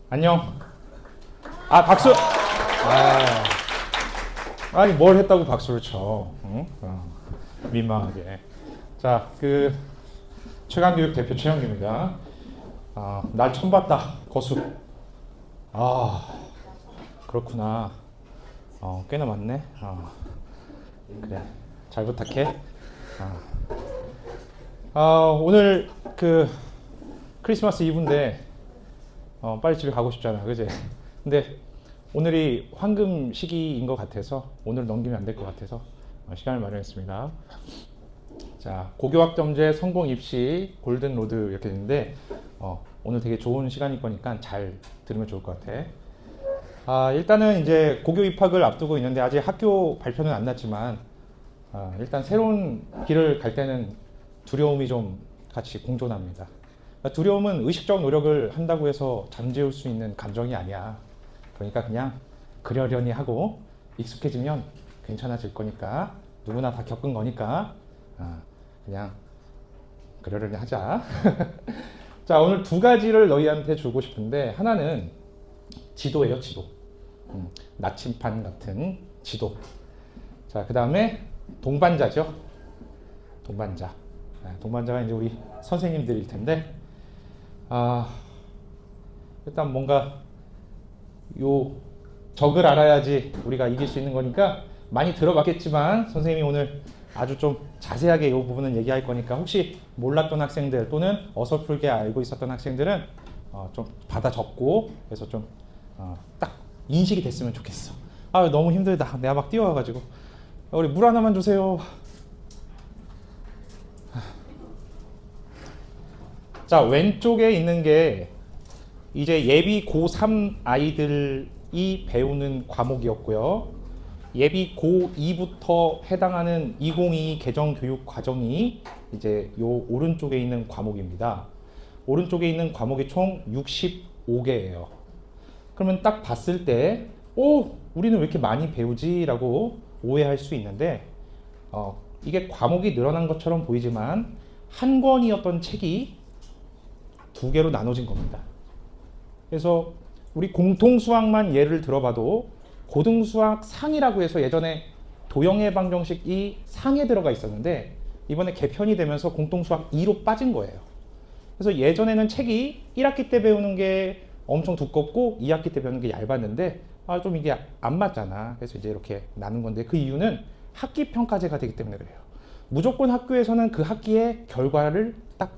안녕. 아, 박수! 아니, 뭘 했다고 박수를 쳐. 응? 민망하게. 자, 최강교육 대표 최영규입니다. 날 처음 봤다. 거수. 아, 그렇구나. 꽤나 많네. 그래. 잘 부탁해. 오늘 크리스마스 이브인데, 빨리 집에 가고 싶잖아. 그지? 근데 오늘이 황금 시기인 것 같아서 오늘 넘기면 안 될 것 같아서 시간을 마련했습니다. 자, 고교학점제 성공 입시 골든 로드 이렇게 되는데 오늘 되게 좋은 시간일 거니까 잘 들으면 좋을 것 같아. 일단은 이제 고교 입학을 앞두고 있는데 아직 학교 발표는 안 났지만 일단 새로운 길을 갈 때는 두려움이 좀 같이 공존합니다. 두려움은 의식적 노력을 한다고 해서 잠재울 수 있는 감정이 아니야. 그러니까 그냥 그러려니 하고 익숙해지면 괜찮아질 거니까 누구나 다 겪은 거니까 그냥 그러려니 하자. 자, 오늘 두 가지를 너희한테 주고 싶은데 하나는 지도예요, 지도. 나침반 같은 지도. 자, 그 다음에 동반자죠. 동반자. 동반자가 이제 우리 선생님들일 텐데 일단 뭔가 요 적을 알아야지 우리가 이길 수 있는 거니까 많이 들어봤겠지만 선생님이 오늘 아주 좀 자세하게 이 부분은 얘기할 거니까 혹시 몰랐던 학생들 또는 어설프게 알고 있었던 학생들은 좀 받아 적고 그래서 좀 딱 인식이 됐으면 좋겠어. 너무 힘들다. 내가 막 뛰어와가지고 우리 물 하나만 주세요. 자, 왼쪽에 있는 게 이제 예비 고3 아이들이 배우는 과목이었고요. 예비 고2부터 해당하는 2022 개정교육 과정이 이제 요 오른쪽에 있는 과목입니다. 오른쪽에 있는 과목이 총 65개예요. 그러면 딱 봤을 때 우리는 왜 이렇게 많이 배우지? 라고 오해할 수 있는데 이게 과목이 늘어난 것처럼 보이지만 한 권이었던 책이 두 개로 나눠진 겁니다. 그래서 우리 공통수학만 예를 들어봐도 고등수학 상이라고 해서 예전에 도형의 방정식이 상에 들어가 있었는데 이번에 개편이 되면서 공통수학 2로 빠진 거예요. 그래서 예전에는 책이 1학기 때 배우는 게 엄청 두껍고 2학기 때 배우는 게 얇았는데 좀 이게 안 맞잖아. 그래서 이제 이렇게 나눈 건데 그 이유는 학기 평가제가 되기 때문에 그래요. 무조건 학교에서는 그 학기의 결과를 딱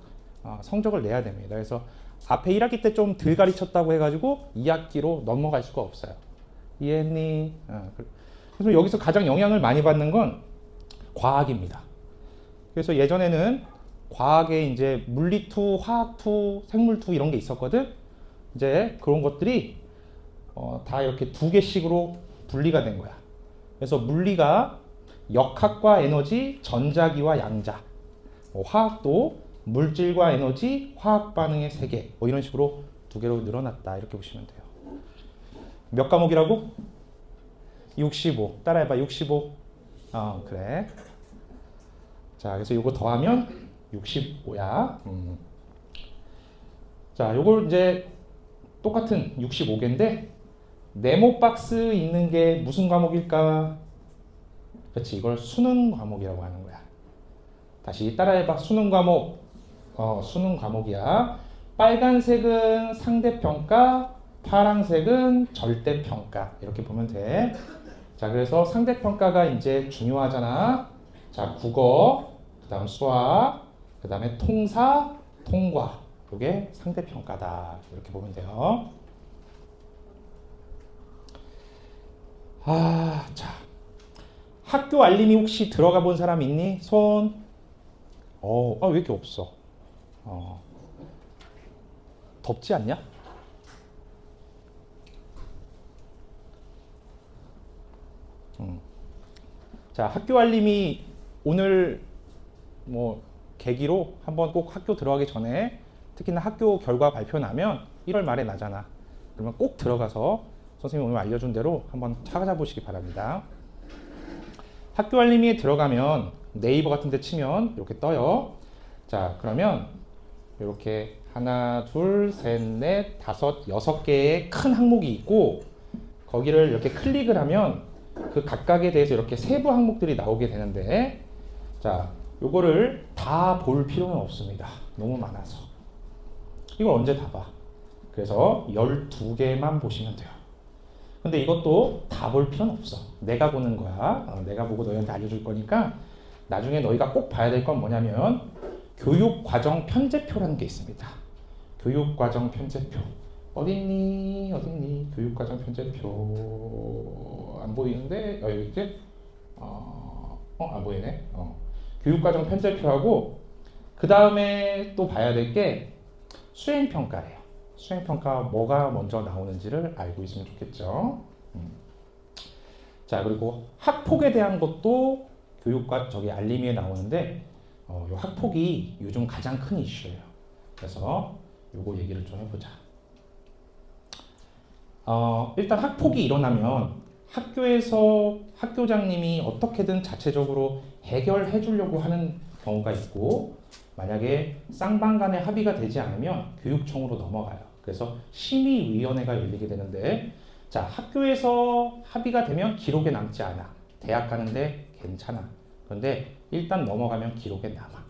성적을 내야 됩니다. 그래서 앞에 1학기 때 좀 덜 가르쳤다고 해가지고 2학기로 넘어갈 수가 없어요. 이해했니? 그래서 여기서 가장 영향을 많이 받는 건 과학입니다. 그래서 예전에는 과학에 이제 물리2, 화학2, 생물2 이런 게 있었거든. 이제 그런 것들이 다 이렇게 두 개씩으로 분리가 된 거야. 그래서 물리가 역학과 에너지, 전자기와 양자, 화학도 물질과 에너지, 화학 반응의 세계 이런 식으로 두 개로 늘어났다 이렇게 보시면 돼요. 몇 과목이라고? 65. 따라해봐. 65. 그래. 자, 그래서 이거 더하면 65야. 자, 요걸 이제 똑같은 65개인데 네모 박스 있는 게 무슨 과목일까? 그렇지, 이걸 수능 과목이라고 하는 거야. 다시 따라해봐. 수능 과목. 수능 과목이야. 빨간색은 상대평가, 파란색은 절대평가. 이렇게 보면 돼. 자, 그래서 상대평가가 이제 중요하잖아. 자, 국어, 그 다음 수학, 그 다음에 통사, 통과. 이게 상대평가다. 이렇게 보면 돼요. 자. 학교 알림이 혹시 들어가 본 사람 있니? 손. 왜 이렇게 없어? 덥지 않냐? 자, 학교 알림이 오늘 계기로 한번 꼭 학교 들어가기 전에 특히나 학교 결과 발표 나면 1월 말에 나잖아. 그러면 꼭 들어가서 선생님이 오늘 알려준 대로 한번 찾아보시기 바랍니다. 학교 알림이 들어가면 네이버 같은 데 치면 이렇게 떠요. 자, 그러면 이렇게 하나, 둘, 셋, 넷, 다섯, 여섯 개의 큰 항목이 있고 거기를 이렇게 클릭을 하면 그 각각에 대해서 이렇게 세부 항목들이 나오게 되는데 자, 요거를 다 볼 필요는 없습니다. 너무 많아서. 이걸 언제 다 봐? 그래서 12개만 보시면 돼요. 근데 이것도 다 볼 필요는 없어. 내가 보는 거야. 내가 보고 너희한테 알려줄 거니까 나중에 너희가 꼭 봐야 될 건 뭐냐면 교육과정 편제표라는 게 있습니다. 교육과정 편제표. 어딨니? 어딨니? 교육과정 편제표. 안 보이는데? 여기 있지? 안 보이네. 교육과정 편제표하고 그 다음에 또 봐야 될 게 수행평가래요. 수행평가 뭐가 먼저 나오는지를 알고 있으면 좋겠죠. 자, 그리고 학폭에 대한 것도 교육과 저기 알림이에 나오는데 요 학폭이 요즘 가장 큰 이슈예요. 그래서 요거 얘기를 좀 해보자. 일단 학폭이 일어나면 학교에서 학교장님이 어떻게든 자체적으로 해결해 주려고 하는 경우가 있고 만약에 쌍방 간에 합의가 되지 않으면 교육청으로 넘어가요. 그래서 심의위원회가 열리게 되는데 자, 학교에서 합의가 되면 기록에 남지 않아. 대학 가는데 괜찮아. 그런데 일단 넘어가면 기록에 남아.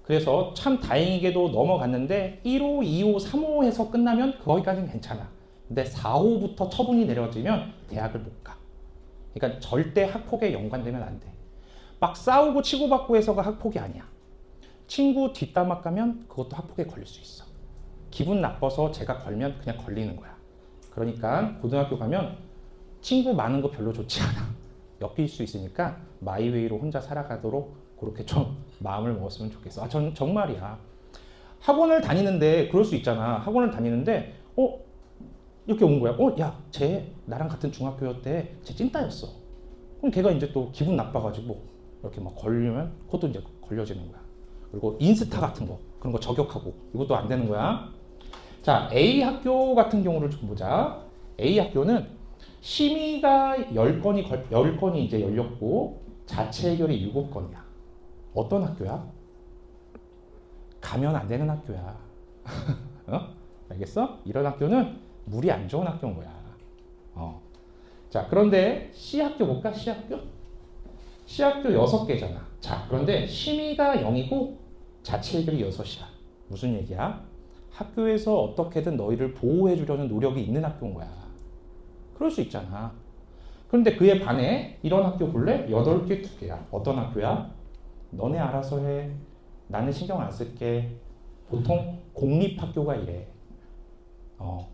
그래서 참 다행히게도 넘어갔는데 1호, 2호, 3호에서 끝나면 거기까지는 괜찮아. 근데 4호부터 처분이 내려지면 대학을 못 가. 그러니까 절대 학폭에 연관되면 안 돼. 막 싸우고 치고받고 해서가 학폭이 아니야. 친구 뒷담화 까면 그것도 학폭에 걸릴 수 있어. 기분 나빠서 제가 걸면 그냥 걸리는 거야. 그러니까 고등학교 가면 친구 많은 거 별로 좋지 않아. 엮일 수 있으니까 마이웨이로 혼자 살아가도록 그렇게 좀 마음을 먹었으면 좋겠어. 전 정말이야. 학원을 다니는데 그럴 수 있잖아. 학원을 다니는데 이렇게 온 거야. 야, 쟤 나랑 같은 중학교였대. 쟤 찐따였어. 그럼 걔가 이제 또 기분 나빠가지고 이렇게 막 걸리면 그것도 이제 걸려지는 거야. 그리고 인스타 같은 거 그런 거 저격하고 이것도 안 되는 거야. 자, A 학교 같은 경우를 좀 보자. A 학교는 심의가 10건이 이제 열렸고 자체 해결이 7건이야. 어떤 학교야? 가면 안 되는 학교야. 알겠어? 이런 학교는 물이 안 좋은 학교인 거야. 자, 그런데 C 학교 볼까? C 학교? C 학교 6개잖아. 자, 그런데 심의가 0이고 자체 해결이 6이야. 무슨 얘기야? 학교에서 어떻게든 너희를 보호해 주려는 노력이 있는 학교인 거야. 그럴 수 있잖아. 그런데 그에 반해 이런 학교 볼래? 8개 2개야. 어떤 학교야? 너네 알아서 해. 나는 신경 안 쓸게. 보통 공립학교가 이래.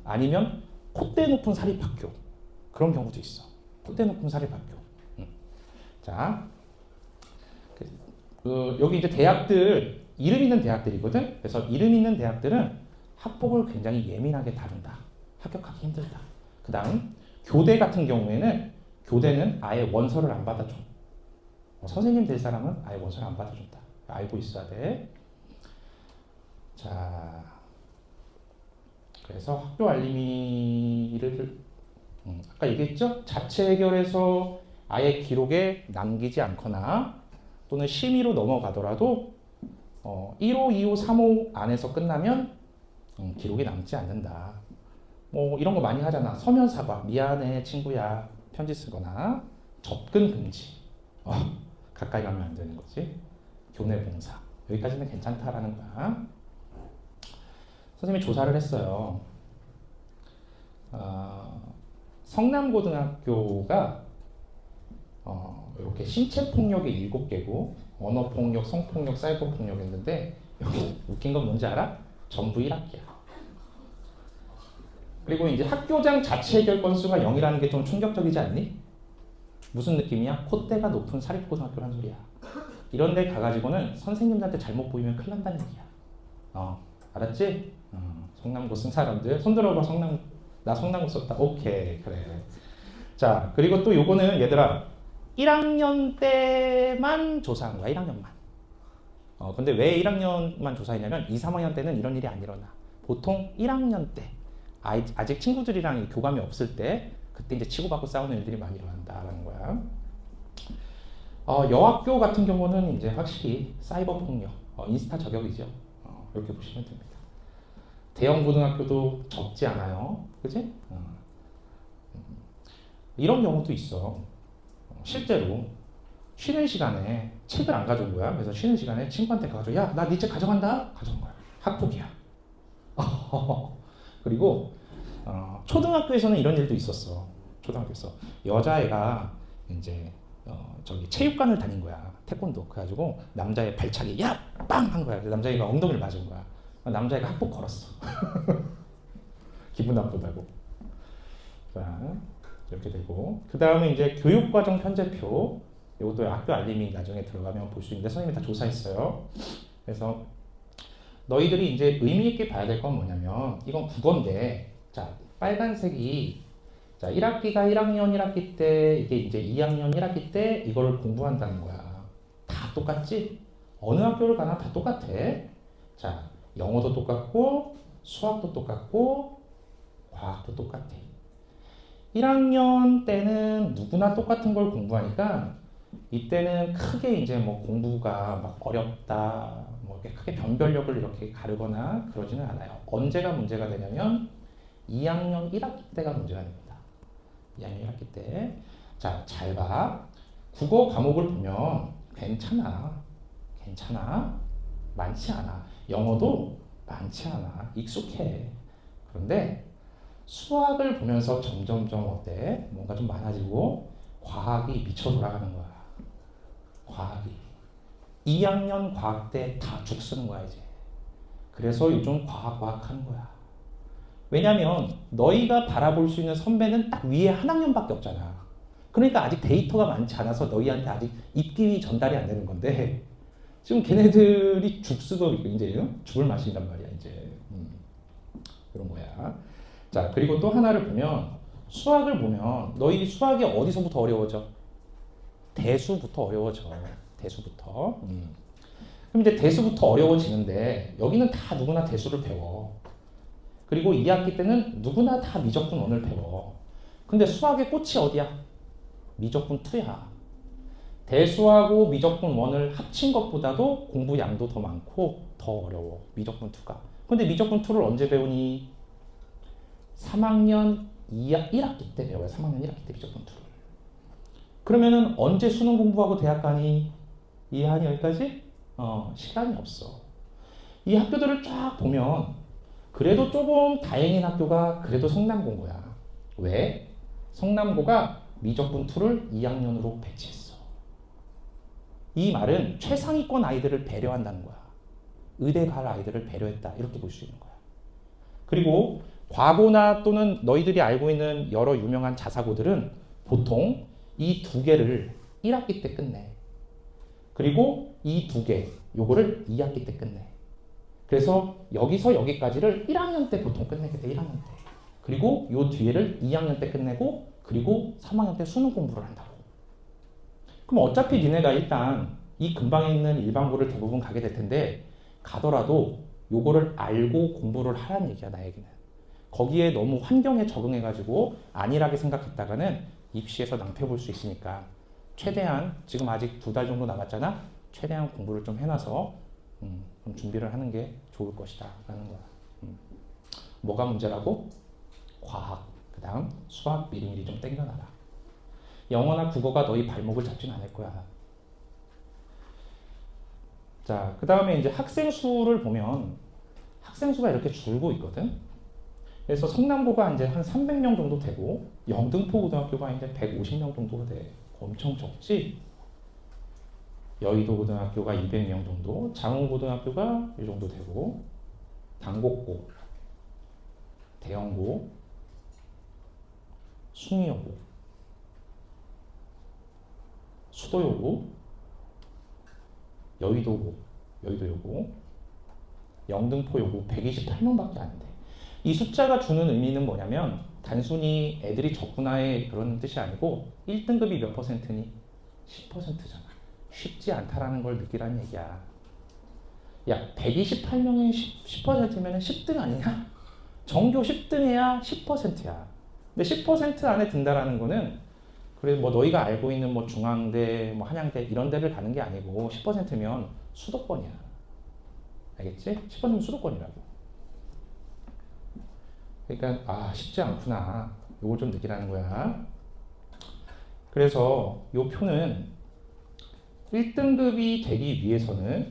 아니면 콧대 높은 사립학교. 그런 경우도 있어. 콧대 높은 사립학교. 자, 여기 이제 대학들, 이름 있는 대학들이거든? 그래서 이름 있는 대학들은 학폭을 굉장히 예민하게 다룬다. 합격하기 힘들다. 그 다음, 교대 같은 경우에는 교대는 아예 원서를 안 받아줘. 선생님 될 사람은 아예 원서를 안 받아준다. 알고 있어야 돼. 자, 그래서 학교 알림이를 아까 얘기했죠? 자체 해결해서 아예 기록에 남기지 않거나 또는 심의로 넘어가더라도 1호, 2호, 3호 안에서 끝나면 기록에 남지 않는다. 뭐 이런 거 많이 하잖아. 서면 사과, 미안해 친구야, 편지 쓰거나 접근 금지. 가까이 가면 안 되는 거지. 교내 봉사. 여기까지는 괜찮다라는 거야. 선생님이 조사를 했어요. 성남고등학교가 이렇게 신체폭력이 7개고 언어폭력, 성폭력, 사이버폭력 했는데 여기 웃긴 건 뭔지 알아? 전부 1학기야. 그리고 이제 학교장 자체 해결 건수가 0이라는 게 좀 충격적이지 않니? 무슨 느낌이야? 콧대가 높은 사립고등학교란 소리야. 이런 데 가가지고는 선생님들한테 잘못 보이면 큰일 난다는 얘기야. 알았지? 성남고 쓴 사람들 손 들어봐. 나 성남고 썼다. 오케이, 그래. 자, 그리고 또 요거는 얘들아 1학년 때만 조사한 거야. 1학년만. 근데 왜 1학년만 조사했냐면 2, 3학년 때는 이런 일이 안 일어나. 보통 1학년 때 아직 친구들이랑 교감이 없을 때 그때 이제 치고받고 싸우는 일들이 많이 일어난다라는 거야. 여학교 같은 경우는 이제 확실히 사이버 폭력, 인스타 저격이죠. 이렇게 보시면 됩니다. 대형 고등학교도 적지 않아요. 그지? 이런 경우도 있어. 실제로 쉬는 시간에 책을 안 가져온 거야. 그래서 쉬는 시간에 친구한테 가가지고 야, 나 네 책 가져간다. 가져온 거야. 학폭이야. 그리고 초등학교에서는 이런 일도 있었어. 초등학교에서 여자애가 이제 저기 체육관을 다닌 거야. 태권도. 그래가지고 남자애 발차기 야! 빵! 한 거야. 남자애가 엉덩이를 맞은 거야. 남자애가 학폭 걸었어. 기분 나쁘다고. 자, 이렇게 되고 그 다음에 이제 교육과정 편제표. 이것도 학교 알림이 나중에 들어가면 볼 수 있는데 선생님이 다 조사했어요. 그래서 너희들이 이제 의미 있게 봐야 될 건 뭐냐면 이건 국어인데 자 빨간색이 자 1학기가 1학년 1학기 때 이게 이제 2학년 1학기 때 이거를 공부한다는 거야. 다 똑같지? 어느 학교를 가나 다 똑같아. 자 영어도 똑같고 수학도 똑같고 과학도 똑같아. 1학년 때는 누구나 똑같은 걸 공부하니까 이때는 크게 이제 뭐 공부가 막 어렵다, 뭐 이렇게 크게 변별력을 이렇게 가르거나 그러지는 않아요. 언제가 문제가 되냐면 2학년 1학기 때가 문제가 됩니다. 2학년 1학기 때. 자, 잘 봐. 국어 과목을 보면 괜찮아. 많지 않아. 영어도 많지 않아. 익숙해. 그런데 수학을 보면서 점점점 어때? 뭔가 좀 많아지고 과학이 미쳐 돌아가는 거야. 과학이 2학년 과학 때 다 죽 쓰는 거야 이제. 그래서 요즘 과학 하는 거야. 왜냐면 너희가 바라볼 수 있는 선배는 딱 위에 한 학년밖에 없잖아. 그러니까 아직 데이터가 많지 않아서 너희한테 아직 입김이 전달이 안 되는 건데 지금 걔네들이 죽 쓰고 이제 죽을 마신단 말이야 이제. 그런 거야. 자 그리고 또 하나를 보면 수학을 보면 너희 수학이 어디서부터 어려워져? 대수부터 어려워져. 대수부터. 그럼 이제 대수부터 어려워지는데 여기는 다 누구나 대수를 배워. 그리고 2학기 때는 누구나 다 미적분 1을 배워. 근데 수학의 꽃이 어디야? 미적분 2야. 대수하고 미적분 1을 합친 것보다도 공부 양도 더 많고 더 어려워. 미적분 2가. 근데 미적분 2를 언제 배우니? 3학년 1학기 때 배워요. 3학년 1학기 때 미적분 2를. 그러면은 언제 수능 공부하고 대학 가니? 이해하니 여기까지? 시간이 없어. 이 학교들을 쫙 보면 그래도 조금 다행인 학교가 그래도 성남고야. 왜? 성남고가 미적분 2를 2학년으로 배치했어. 이 말은 최상위권 아이들을 배려한다는 거야. 의대 갈 아이들을 배려했다. 이렇게 볼 수 있는 거야. 그리고 과고나 또는 너희들이 알고 있는 여러 유명한 자사고들은 보통 이 두 개를 1학기 때 끝내. 그리고 이 두 개, 요거를 2학기 때 끝내. 그래서 여기서 여기까지를 1학년 때 보통 끝내게 돼, 1학년 때. 그리고 요 뒤에를 2학년 때 끝내고, 그리고 3학년 때 수능 공부를 한다고. 그럼 어차피 니네가 일단 이 근방에 있는 일반고를 대부분 가게 될 텐데, 가더라도 요거를 알고 공부를 하라는 얘기야, 나 얘기는. 거기에 너무 환경에 적응해가지고 안일하게 생각했다가는 입시에서 낭패 볼 수 있으니까 최대한 지금 아직 2달 정도 남았잖아. 최대한 공부를 좀 해놔서 좀 준비를 하는 게 좋을 것이다 라는 거야. 뭐가 문제라고? 과학, 그 다음 수학 미리미리 좀 땡겨놔라. 영어나 국어가 너희 발목을 잡진 않을 거야. 자, 그 다음에 이제 학생 수를 보면 학생 수가 이렇게 줄고 있거든. 그래서 성남고가 이제 한 300명 정도 되고 영등포 고등학교가 이제 150명 정도가 돼. 엄청 적지? 여의도 고등학교가 200명 정도, 장흥 고등학교가 이 정도 되고, 당곡고, 대영고, 숭이여고, 수도여고, 여의도고, 여의도여고, 영등포여고 128명밖에 안 돼. 이 숫자가 주는 의미는 뭐냐면 단순히 애들이 적구나의 그런 뜻이 아니고 1등급이 몇 %니? 10%잖아. 쉽지 않다라는 걸 느끼라는 얘기야. 야, 128명이 10%면 10등 아니냐? 전교 10등해야 10%야. 근데 10% 안에 든다라는 거는 그래 뭐 너희가 알고 있는 뭐 중앙대, 뭐 한양대 이런 데를 가는 게 아니고 10%면 수도권이야. 알겠지? 10%면 수도권이라고. 그러니까 쉽지 않구나. 요걸 좀 느끼라는 거야. 그래서 요 표는 1등급이 되기 위해서는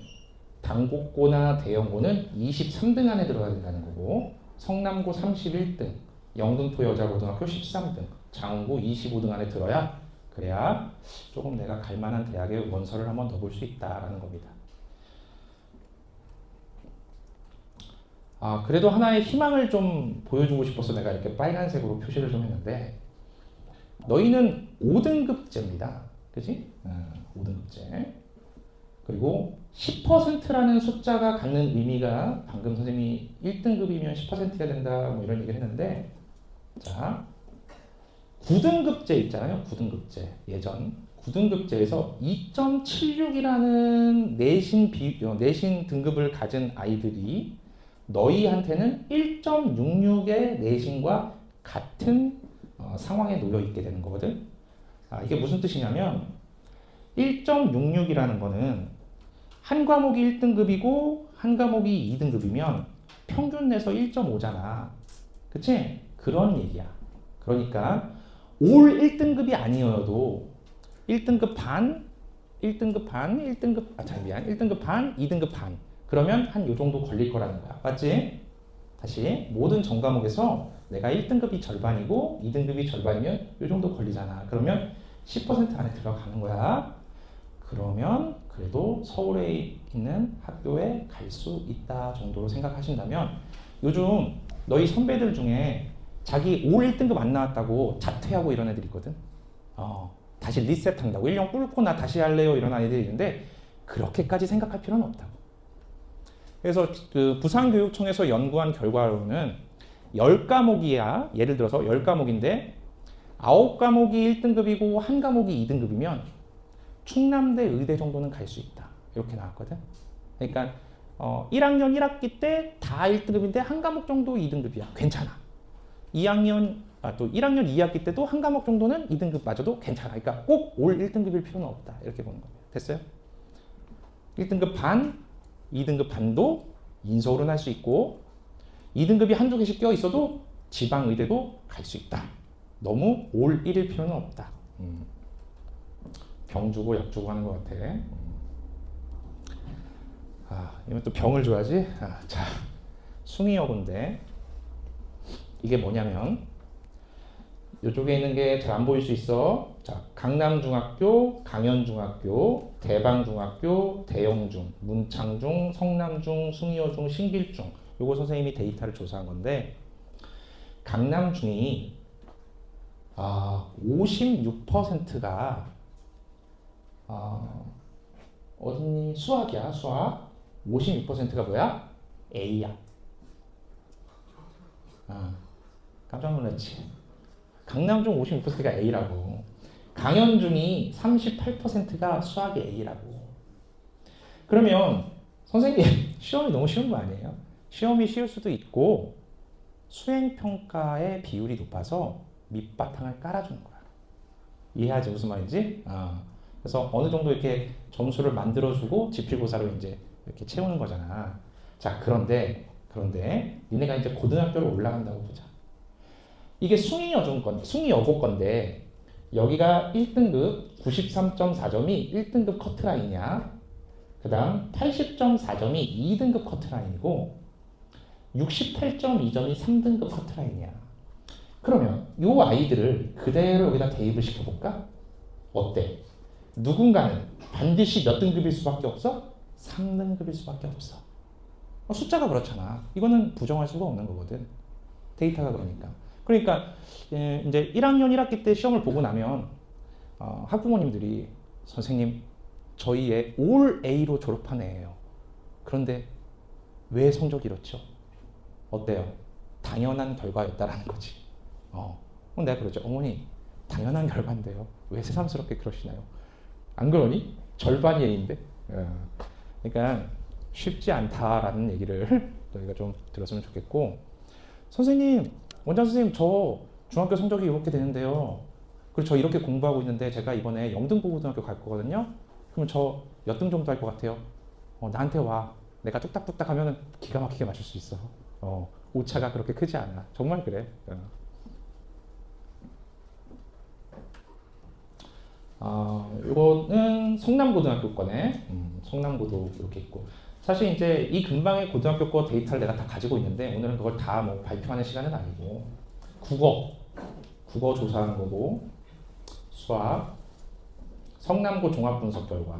당국고나 대형고는 23등 안에 들어가야 된다는 거고, 성남고 31등, 영등포 여자고등학교 13등, 장원고 25등 안에 들어야, 그래야 조금 내가 갈 만한 대학에 원서를 한번 넣어볼 수 있다라는 겁니다. 그래도 하나의 희망을 좀 보여주고 싶어서 내가 이렇게 빨간색으로 표시를 좀 했는데, 너희는 5등급제입니다. 그지? 5등급제. 그리고 10%라는 숫자가 갖는 의미가, 방금 선생님이 1등급이면 10%가 된다 뭐 이런 얘기를 했는데, 자 9등급제 있잖아요. 9등급제. 예전 9등급제에서 2.76이라는 내신 등급을 가진 아이들이 너희한테는 1.66의 내신과 같은 상황에 놓여 있게 되는 거거든. 이게 무슨 뜻이냐면 1.66이라는 거는 한 과목이 1등급이고 한 과목이 2등급이면 평균 내서 1.5잖아. 그치? 그런 얘기야. 그러니까 올 1등급이 아니어도 1등급 반, 1등급 반, 1등급 반, 2등급 반. 그러면 한 요 정도 걸릴 거라는 거야. 맞지? 다시 모든 전 과목에서 내가 1등급이 절반이고 2등급이 절반이면 요 정도 걸리잖아. 그러면 10% 안에 들어가는 거야. 그러면 그래도 서울에 있는 학교에 갈 수 있다 정도로 생각하신다면, 요즘 너희 선배들 중에 자기 올 1등급 안 나왔다고 자퇴하고 이런 애들 있거든. 다시 리셋한다고 1년 꿇고 나 다시 할래요 이런 아이들이 있는데, 그렇게까지 생각할 필요는 없다고. 그래서 그 부산교육청에서 연구한 결과로는 10과목이야. 예를 들어서 10과목인데 9과목이 1등급이고 한 과목이 2등급이면 충남대 의대 정도는 갈 수 있다. 이렇게 나왔거든. 그러니까 1학년 1학기 때 다 1등급인데 한 과목 정도 2등급이야. 괜찮아. 1학년 2학기 때도 한 과목 정도는 2등급 맞아도 괜찮아. 그러니까 꼭 올 1등급일 필요는 없다. 이렇게 보는 거예요. 됐어요? 1등급 반, 2등급 반도 인서울은 할 수 있고 2등급이 한두 개씩 껴 있어도 지방 의대도 갈 수 있다. 너무 올 1일 필요는 없다. 병 주고 약 주고 하는 것 같아. 이건 또 병을 줘야지. 자, 숭의여고인데 이게 뭐냐면 이쪽에 있는 게 잘 안 보일 수 있어. 자, 강남중학교, 강연중학교, 대방중학교, 대영중, 문창중, 성남중, 숭의여중, 신길중. 요거 선생님이 데이터를 조사한 건데 강남중이 56%가 어딨니? 수학이야. 수학. 56%가 뭐야? A야. 깜짝 놀랐지. 강남중 56%가 A라고. 강연중이 38%가 수학이 A라고. 그러면 선생님 시험이 너무 쉬운 거 아니에요? 시험이 쉬울 수도 있고 수행평가의 비율이 높아서 밑바탕을 깔아주는 거야. 이해하지 무슨 말인지? 그래서 어느 정도 이렇게 점수를 만들어주고 지필고사로 이제 이렇게 채우는 거잖아. 자, 그런데 니네가 이제 고등학교로 올라간다고 보자. 이게 숭의여고 건데 여기가 1등급 93.4점이 1등급 커트라인이야. 그 다음 80.4점이 2등급 커트라인이고 68.2점이 3등급 커트라인이야. 그러면 이 아이들을 그대로 여기다 대입을 시켜볼까? 어때? 누군가는 반드시 몇 등급일 수밖에 없어? 3등급일 수밖에 없어. 숫자가 그렇잖아. 이거는 부정할 수가 없는 거거든. 데이터가 그러니까. 그러니까 이제 1학년 1학기 때 시험을 보고 나면 학부모님들이 선생님 저희 애 올 A로 졸업한 애예요. 그런데 왜 성적이 이렇죠? 어때요? 당연한 결과였다라는 거지. 그럼 내가 그러죠. 어머니 당연한 결과인데요. 왜 새삼스럽게 그러시나요? 안 그러니? 절반이 A인데. 그러니까 쉽지 않다라는 얘기를 너희가 좀 들었으면 좋겠고, 선생님, 원장 선생님 저 중학교 성적이 이렇게 되는데요. 그리고 저 이렇게 공부하고 있는데 제가 이번에 영등포고등학교 갈 거거든요. 그러면 저 몇 등 정도 할 것 같아요? 나한테 와. 내가 뚝딱뚝딱 하면은 기가 막히게 맞출 수 있어. 오차가 그렇게 크지 않아. 정말 그래. 이거는 성남고등학교 거네. 성남고도 이렇게 있고. 사실 이제 이 근방의 고등학교 거 데이터를 내가 다 가지고 있는데 오늘은 그걸 다 뭐 발표하는 시간은 아니고 국어 조사하는 거고 수학 성남고 종합 분석 결과.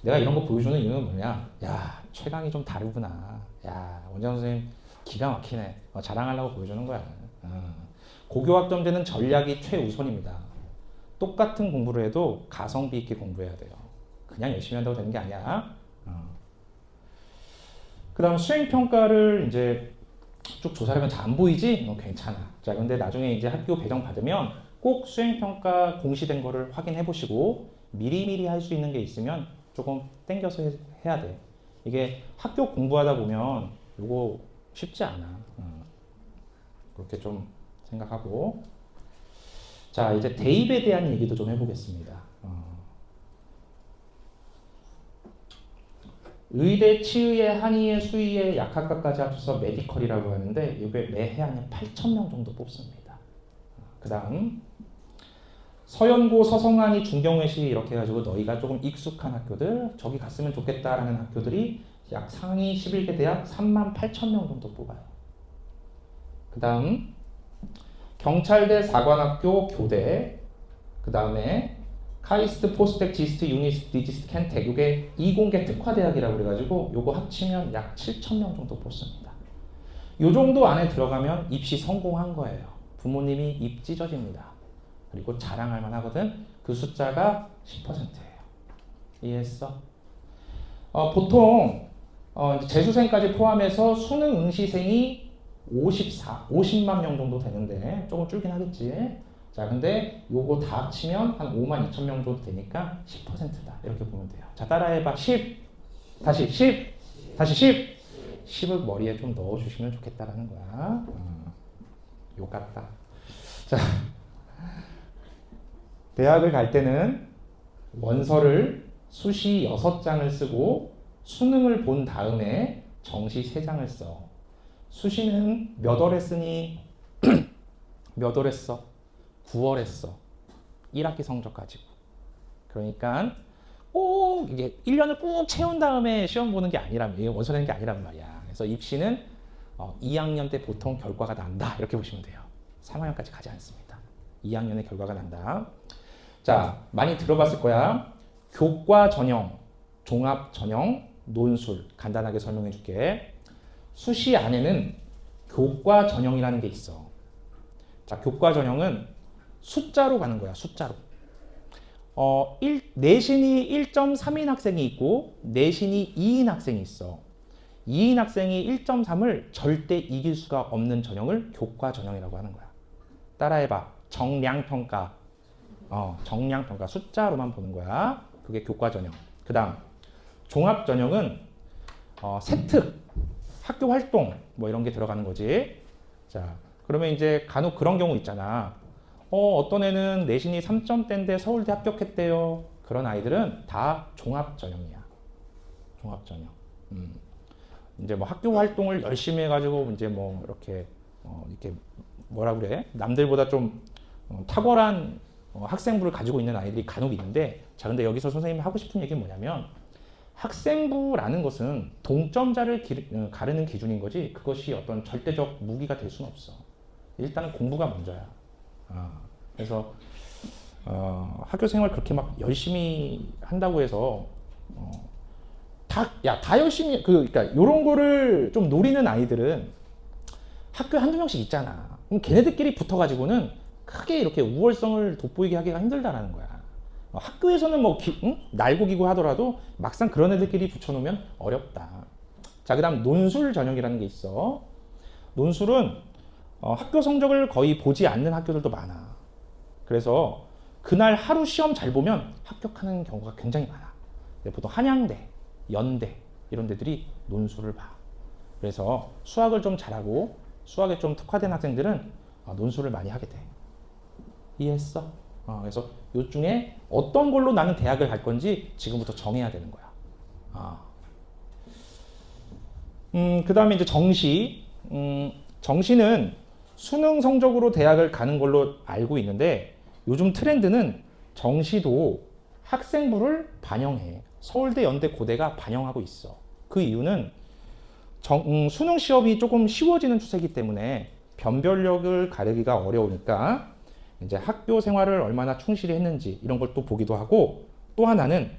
내가 이런 거 보여주는 이유는 뭐냐? 야 최강이 좀 다르구나. 야 원장 선생님 기가 막히네. 자랑하려고 보여주는 거야. 고교학점제는 전략이 최우선입니다. 똑같은 공부를 해도 가성비 있게 공부해야 돼요. 그냥 열심히 한다고 되는 게 아니야. 그 다음 수행평가를 이제 쭉 조사를 하면 잘 안 보이지? 괜찮아. 자, 근데 나중에 이제 학교 배정 받으면 꼭 수행평가 공시된 거를 확인해 보시고 미리미리 할 수 있는 게 있으면 조금 땡겨서 해야 돼. 이게 학교 공부하다 보면 이거 쉽지 않아. 그렇게 좀 생각하고. 자, 이제 대입에 대한 얘기도 좀 해보겠습니다. 의대, 치의의, 한의의, 수의의, 약학과까지 합쳐서 메디컬이라고 하는데 이게 매해 한 8,000명 정도 뽑습니다. 그 다음 서연고, 서성안이, 중경외시 이렇게 해가지고 너희가 조금 익숙한 학교들 저기 갔으면 좋겠다라는 학교들이 약 상위 11개 대학 38,000명 정도 뽑아요. 그 다음 경찰대, 사관학교, 교대, 그 다음에 카이스트, 포스텍, 지스트, 유니스트, 디지스트, 켄텍 이게 이공계 특화대학이라고 그래가지고 요거 합치면 약 7,000명 정도 뽑습니다. 요 정도 안에 들어가면 입시 성공한 거예요. 부모님이 입 찢어집니다. 그리고 자랑할 만하거든. 그 숫자가 10%예요. 이해했어? 보통 재수생까지 포함해서 수능 응시생이 50만 명 정도 되는데 조금 줄긴 하겠지. 자, 근데 요거 다 합치면 한 5만 2천 명 정도 되니까 10%다. 이렇게 보면 돼요. 자, 따라해봐. 10, 다시 10, 다시 10. 10을 머리에 좀 넣어주시면 좋겠다라는 거야. 요 같다. 자, 대학을 갈 때는 원서를 수시 6장을 쓰고 수능을 본 다음에 정시 3장을 써. 수시는 몇 월에 쓰니? 몇 월에 써? 9월에 써. 1학기 성적 가지고. 그러니까 꼭 이게 1년을 꾹 채운 다음에 시험 보는 게 아니란, 원서 내는 게 아니란 말이야. 그래서 입시는 2학년 때 보통 결과가 난다. 이렇게 보시면 돼요. 3학년까지 가지 않습니다. 2학년에 결과가 난다. 자, 많이 들어봤을 거야. 교과 전형, 종합 전형, 논술 간단하게 설명해 줄게. 수시 안에는 교과 전형이라는 게 있어. 자, 교과 전형은 숫자로 가는 거야. 숫자로. 내신이 1.3인 학생이 있고 내신이 2인 학생이 있어. 2인 학생이 1.3을 절대 이길 수가 없는 전형을 교과 전형이라고 하는 거야. 따라해봐. 정량평가. 정량평가. 숫자로만 보는 거야. 그게 교과 전형. 그 다음 종합 전형은 세특, 학교 활동 뭐 이런 게 들어가는 거지. 자, 그러면 이제 간혹 그런 경우 있잖아. 어떤 애는 내신이 3점대인데 서울대 합격했대요. 그런 아이들은 다 종합 전형이야. 종합 전형. 이제 뭐 학교 활동을 열심히 해가지고 이제 뭐 이렇게 이렇게 뭐라 그래? 남들보다 좀 탁월한 학생부를 가지고 있는 아이들이 간혹 있는데, 자, 근데 여기서 선생님이 하고 싶은 얘기는 뭐냐면 학생부라는 것은 동점자를 가르는 기준인 거지 그것이 어떤 절대적 무기가 될 수는 없어. 일단은 공부가 먼저야. 그래서 학교 생활 그렇게 막 열심히 한다고 해서 다 열심히 그러니까 요런 거를 좀 노리는 아이들은 학교에 한두 명씩 있잖아. 그럼 걔네들끼리 붙어가지고는 크게 이렇게 우월성을 돋보이게 하기가 힘들다라는 거야. 학교에서는 뭐 날고기고 하더라도 막상 그런 애들끼리 붙여놓으면 어렵다. 자, 그 다음 논술 전형이라는 게 있어. 논술은 학교 성적을 거의 보지 않는 학교들도 많아. 그래서 그날 하루 시험 잘 보면 합격하는 경우가 굉장히 많아. 보통 한양대, 연대 이런 데들이 논술을 봐. 그래서 수학을 좀 잘하고 수학에 좀 특화된 학생들은 논술을 많이 하게 돼. 이해했어? 그래서 요 중에 어떤 걸로 나는 대학을 갈 건지 지금부터 정해야 되는 거야. 그 다음에 이제 정시. 정시는 수능 성적으로 대학을 가는 걸로 알고 있는데 요즘 트렌드는 정시도 학생부를 반영해. 서울대, 연대, 고대가 반영하고 있어. 그 이유는 수능 시험이 조금 쉬워지는 추세이기 때문에 변별력을 가르기가 어려우니까 이제 학교 생활을 얼마나 충실히 했는지 이런 걸 또 보기도 하고, 또 하나는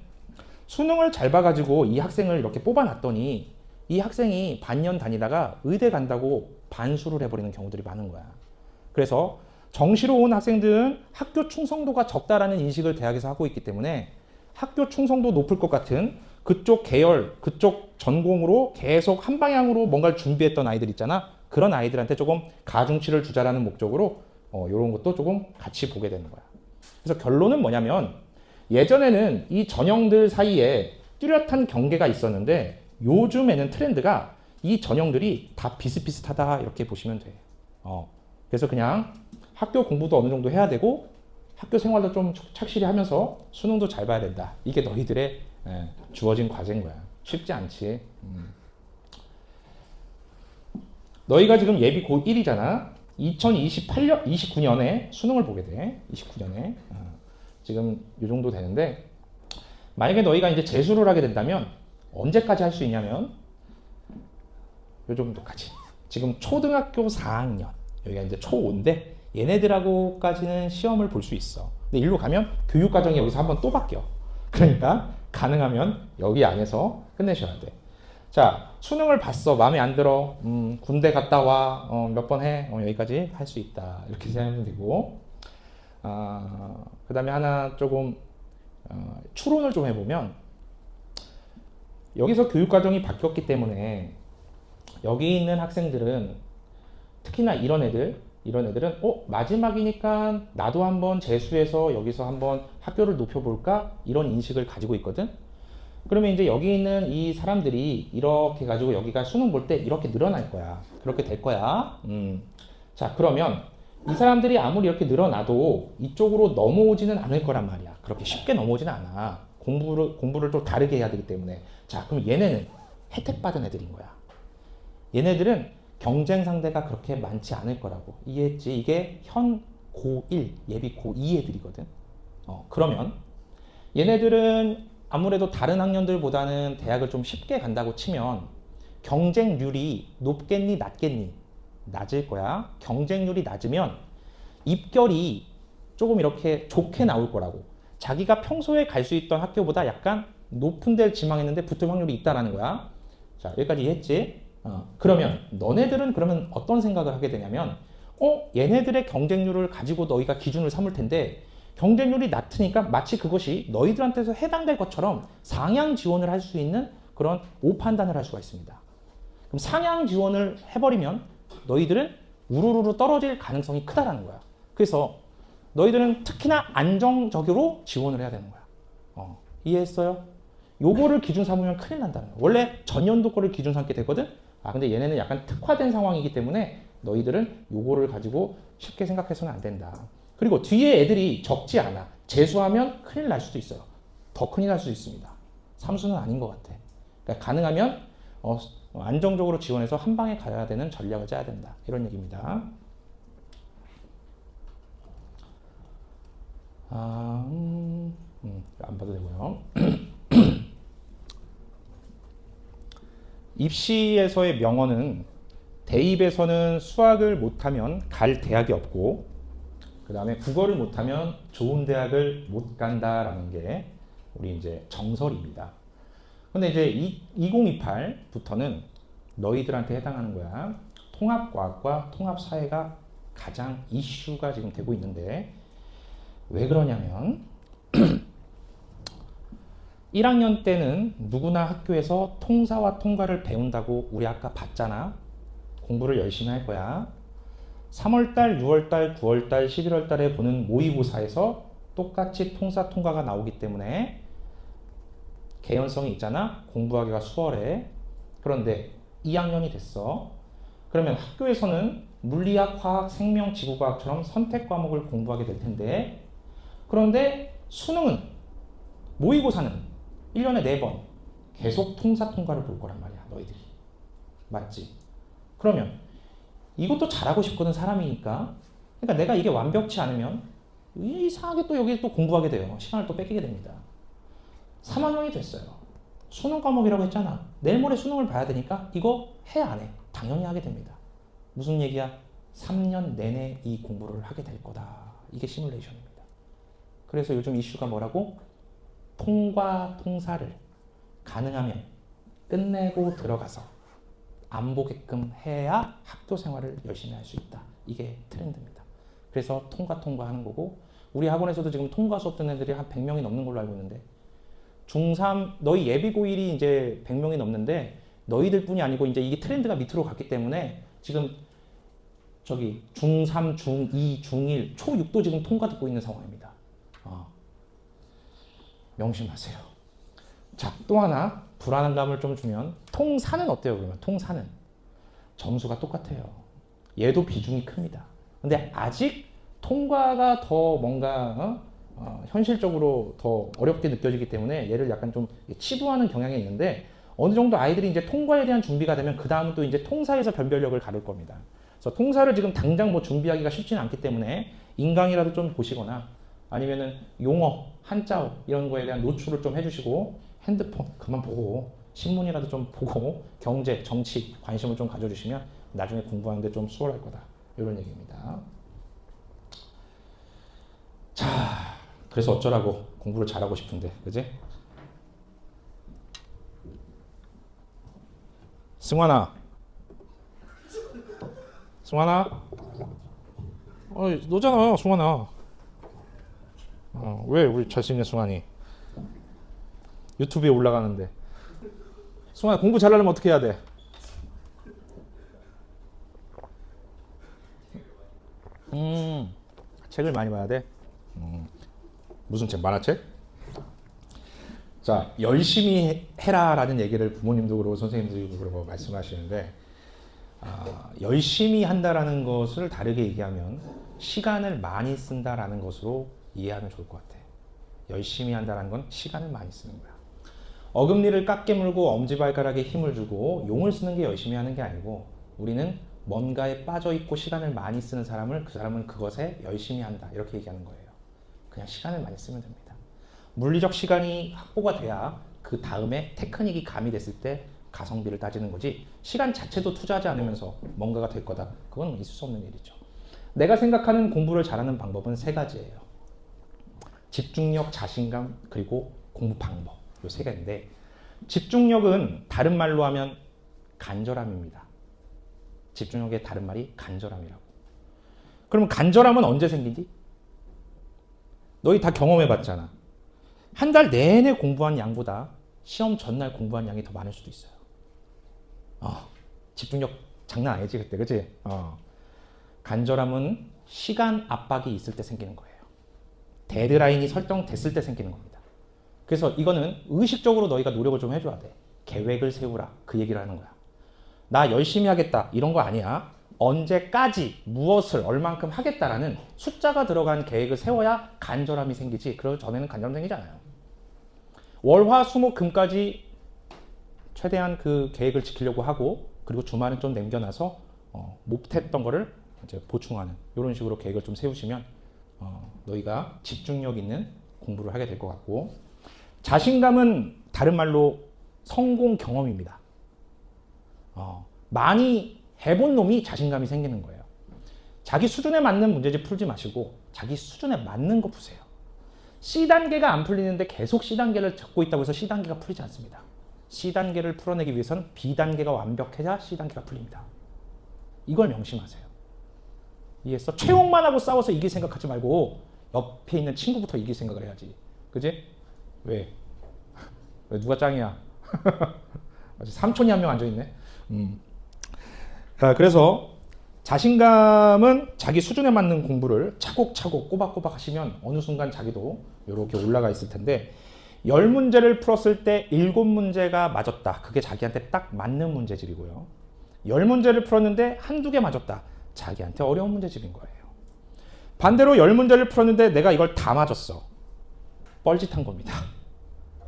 수능을 잘 봐가지고 이 학생을 이렇게 뽑아놨더니 이 학생이 반년 다니다가 의대 간다고 반수를 해버리는 경우들이 많은 거야. 그래서 정시로 온 학생들은 학교 충성도가 적다라는 인식을 대학에서 하고 있기 때문에 학교 충성도 높을 것 같은 그쪽 계열, 그쪽 전공으로 계속 한 방향으로 뭔가를 준비했던 아이들 있잖아. 그런 아이들한테 조금 가중치를 주자라는 목적으로 이런 것도 조금 같이 보게 되는 거야. 그래서 결론은 뭐냐면 예전에는 이 전형들 사이에 뚜렷한 경계가 있었는데 요즘에는 트렌드가 이 전형들이 다 비슷비슷하다 이렇게 보시면 돼. 그래서 그냥 학교 공부도 어느 정도 해야 되고 학교 생활도 좀 착실히 하면서 수능도 잘 봐야 된다. 이게 너희들의 주어진 과제인 거야. 쉽지 않지. 너희가 지금 예비 고1이잖아. 2028년, 29년에 수능을 보게 돼. 29년에. 지금 이 정도 되는데 만약에 너희가 이제 재수를 하게 된다면 언제까지 할 수 있냐면 요 정도까지. 지금 초등학교 4학년. 여기가 이제 초5인데 얘네들하고까지는 시험을 볼 수 있어. 근데 일로 가면 교육과정이 여기서 한번 또 바뀌어. 그러니까 가능하면 여기 안에서 끝내셔야 돼. 자, 수능을 봤어. 마음에 안 들어. 군대 갔다 와. 몇 번 해. 여기까지 할 수 있다. 이렇게 생각하면 되고. 그 다음에 하나 조금 추론을 좀 해보면 여기서 교육과정이 바뀌었기 때문에 여기 있는 학생들은 특히나 이런 애들은 마지막이니까 나도 한번 재수해서 여기서 한번 학교를 높여볼까? 이런 인식을 가지고 있거든. 그러면 이제 여기 있는 이 사람들이 이렇게 가지고 여기가 수능 볼 때 이렇게 늘어날 거야. 그렇게 될 거야. 자, 그러면 이 사람들이 아무리 이렇게 늘어나도 이쪽으로 넘어오지는 않을 거란 말이야. 그렇게 쉽게 넘어오지는 않아. 공부를 또 다르게 해야 되기 때문에. 자, 그럼 얘네는 혜택받은 애들인 거야. 얘네들은 경쟁 상대가 그렇게 많지 않을 거라고. 이해했지? 이게 현 고1, 예비 고2 애들이거든. 그러면 얘네들은 아무래도 다른 학년들보다는 대학을 좀 쉽게 간다고 치면 경쟁률이 높겠니, 낮겠니? 낮을 거야. 경쟁률이 낮으면 입결이 조금 이렇게 좋게 나올 거라고. 자기가 평소에 갈 수 있던 학교보다 약간 높은 데를 지망했는데 붙을 확률이 있다라는 거야. 자, 여기까지 이해했지? 그러면 너네들은 그러면 어떤 생각을 하게 되냐면 얘네들의 경쟁률을 가지고 너희가 기준을 삼을 텐데 경쟁률이 낮으니까 마치 그것이 너희들한테서 해당될 것처럼 상향 지원을 할 수 있는 그런 오판단을 할 수가 있습니다. 그럼 상향 지원을 해버리면 너희들은 우르르 떨어질 가능성이 크다라는 거야. 그래서 너희들은 특히나 안정적으로 지원을 해야 되는 거야. 이해했어요? 요거를 기준 삼으면 큰일 난다는 거야. 원래 전년도 거를 기준 삼게 되거든? 근데 얘네는 약간 특화된 상황이기 때문에 너희들은 요거를 가지고 쉽게 생각해서는 안 된다. 그리고 뒤에 애들이 적지 않아. 재수하면 큰일 날 수도 있어요. 더 큰일 날 수도 있습니다. 삼수는 아닌 것 같아. 그러니까 가능하면 안정적으로 지원해서 한 방에 가야 되는 전략을 짜야 된다. 이런 얘기입니다. 안 봐도 되고요. 입시에서의 명언은 대입에서는 수학을 못하면 갈 대학이 없고 그 다음에 국어를 못하면 좋은 대학을 못 간다라는 게 우리 이제 정설입니다. 근데 이제 2028부터는 너희들한테 해당하는 거야. 통합과학과 통합사회가 가장 이슈가 지금 되고 있는데 왜 그러냐면 1학년 때는 누구나 학교에서 통사와 통과를 배운다고 우리 아까 봤잖아. 공부를 열심히 할 거야. 3월달, 6월달, 9월달, 11월달에 보는 모의고사에서 똑같이 통사 통과가 나오기 때문에 개연성이 있잖아. 공부하기가 수월해. 그런데 2학년이 됐어. 그러면 학교에서는 물리학, 화학, 생명, 지구과학처럼 선택 과목을 공부하게 될 텐데 그런데 수능은 모의고사는 1년에 4번 계속 통사 통과를 볼 거란 말이야. 너희들이. 맞지? 그러면 이것도 잘하고 싶거든 사람이니까. 그러니까 내가 이게 완벽치 않으면 이상하게 또 여기 또 공부하게 돼요. 시간을 또 뺏기게 됩니다. 3학년이 됐어요. 수능 과목이라고 했잖아. 내일 모레 수능을 봐야 되니까 이거 해 안 해? 당연히 하게 됩니다. 무슨 얘기야? 3년 내내 이 공부를 하게 될 거다. 이게 시뮬레이션입니다. 그래서 요즘 이슈가 뭐라고? 통과 통사를 가능하면 끝내고 들어가서 안 보게끔 해야 학교 생활을 열심히 할 수 있다. 이게 트렌드입니다. 그래서 통과하는 거고, 우리 학원에서도 지금 통과 수업 듣는 애들이 한 100명이 넘는 걸로 알고 있는데, 중3 너희 예비 고1이 이제 100명이 넘는데 너희들 뿐이 아니고 이제 이게 트렌드가 밑으로 갔기 때문에 지금 저기 중3, 중2, 중1, 초6도 지금 통과 듣고 있는 상황입니다. 명심하세요. 자, 또 하나 불안감을 좀 주면 통사는 어때요? 그러면 통사는 점수가 똑같아요. 얘도 비중이 큽니다. 근데 아직 통과가 더 뭔가 현실적으로 더 어렵게 느껴지기 때문에 얘를 약간 좀 치부하는 경향이 있는데, 어느 정도 아이들이 이제 통과에 대한 준비가 되면 그 다음은 또 이제 통사에서 변별력을 가를 겁니다. 그래서 통사를 지금 당장 뭐 준비하기가 쉽지는 않기 때문에 인강이라도 좀 보시거나 아니면은 용어, 한자어 이런 거에 대한 노출을 좀 해주시고, 핸드폰 그만 보고 신문이라도 좀 보고 경제, 정치 관심을 좀 가져주시면 나중에 공부하는데 좀 수월할 거다. 이런 얘기입니다. 자, 그래서 어쩌라고 공부를 잘하고 싶은데, 그지? 승환아, 너잖아, 승환아. 왜 우리 잘생긴 승환이 유튜브에 올라가는데? 승환아, 공부 잘하려면 어떻게 해야 돼? 책을 많이 봐야 돼? 무슨 책? 만화책? 자, 열심히 해라라는 얘기를 부모님도 그러고 선생님들도 그러고 말씀하시는데, 열심히 한다라는 것을 다르게 얘기하면 시간을 많이 쓴다라는 것으로 이해하면 좋을 것 같아. 열심히 한다는 건 시간을 많이 쓰는 거야. 어금니를 깎게 물고 엄지발가락에 힘을 주고 용을 쓰는 게 열심히 하는 게 아니고, 우리는 뭔가에 빠져 있고 시간을 많이 쓰는 사람을, 그 사람은 그것에 열심히 한다, 이렇게 얘기하는 거예요. 그냥 시간을 많이 쓰면 됩니다. 물리적 시간이 확보가 돼야 그 다음에 테크닉이 가미됐을 때 가성비를 따지는 거지, 시간 자체도 투자하지 않으면서 뭔가가 될 거다, 그건 있을 수 없는 일이죠. 내가 생각하는 공부를 잘하는 방법은 세 가지예요. 집중력, 자신감, 그리고 공부 방법, 이 세 가지인데, 집중력은 다른 말로 하면 간절함입니다. 집중력의 다른 말이 간절함이라고. 그러면 간절함은 언제 생기지? 너희 다 경험해봤잖아. 한 달 내내 공부한 양보다 시험 전날 공부한 양이 더 많을 수도 있어요. 집중력 장난 아니지 그때, 그치? 간절함은 시간 압박이 있을 때 생기는 거예요. 데드라인이 설정됐을 때 생기는 겁니다. 그래서 이거는 의식적으로 너희가 노력을 좀 해줘야 돼. 계획을 세우라, 그 얘기를 하는 거야. 나 열심히 하겠다 이런 거 아니야. 언제까지 무엇을 얼만큼 하겠다라는 숫자가 들어간 계획을 세워야 간절함이 생기지, 그러기 전에는 간절함 생기지 않아요. 월화수목금까지 최대한 그 계획을 지키려고 하고, 그리고 주말은 좀 남겨놔서 못했던 거를 이제 보충하는, 이런 식으로 계획을 좀 세우시면 너희가 집중력 있는 공부를 하게 될 것 같고, 자신감은 다른 말로 성공 경험입니다. 많이 해본 놈이 자신감이 생기는 거예요. 자기 수준에 맞는 문제집 풀지 마시고 자기 수준에 맞는 거 푸세요. C단계가 안 풀리는데 계속 C단계를 잡고 있다고 해서 C단계가 풀리지 않습니다. C단계를 풀어내기 위해서는 B단계가 완벽해야 C단계가 풀립니다. 이걸 명심하세요. 이해했어? 최홍만 하고 싸워서 이길 생각하지 말고 옆에 있는 친구부터 이길 생각을 해야지. 그지? 왜? 왜 누가 짱이야? 삼촌이 한 명 앉아있네. 그래서 자신감은 자기 수준에 맞는 공부를 차곡차곡 꼬박꼬박 하시면 어느 순간 자기도 이렇게 올라가 있을 텐데, 10문제를 풀었을 때 7문제가 맞았다. 그게 자기한테 딱 맞는 문제집이고요. 10문제를 풀었는데 한두 개 맞았다. 자기한테 어려운 문제집인 거예요. 반대로 10문제를 풀었는데 내가 이걸 다 맞았어. 뻘짓한 겁니다.